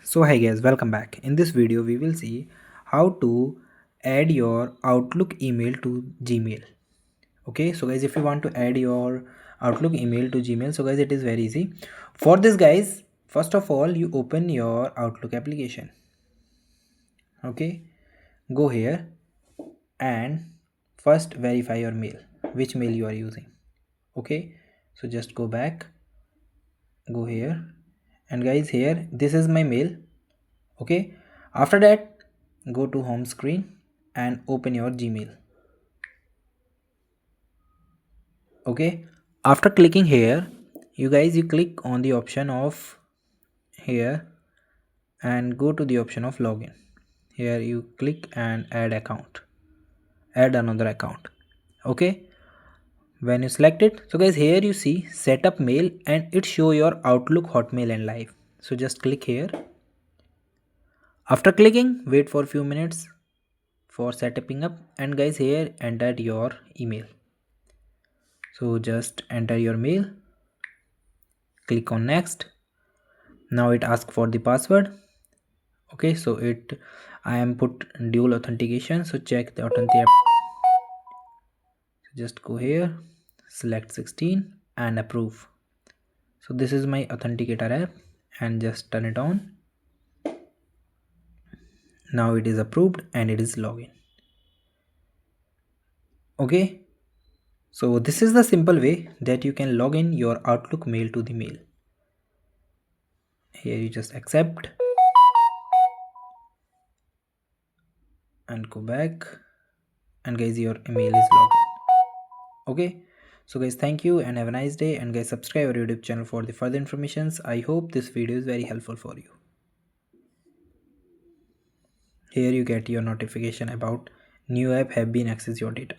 So hi guys, welcome back. In this video we will see how to add your Outlook email to Gmail. Okay, so guys, if you want to add your Outlook email to Gmail, so guys, it is very easy. For this guys, first of all you open your Outlook application. Okay, go here and first verify your mail, which mail you are using. Okay, so just go back, go here, and guys, here this is my mail. Okay, after that go to home screen and open your Gmail. Okay, after clicking here, you click on the option of here and go to the option of login. Here you click and add another account. Okay, when you select it, so guys, here you see setup mail and it show your Outlook, Hotmail and live. So just click here. After clicking, wait for a few minutes for setting up, and guys, here enter your email. So just enter your mail, click on next. Now it asks for the password. Okay, so I am put dual authentication, so check the authentic. Just go here, select 16 and approve. So this is my authenticator app and just turn it on. Now it is approved and it is login. Okay, so this is the simple way that you can log in your Outlook mail to the mail. Here you just accept and go back, and guys, your email is logged in. Okay, so guys, thank you and have a nice day, and guys, subscribe our YouTube channel for the further informations. I hope this video is very helpful for you. Here you get your notification about new app have been access your data.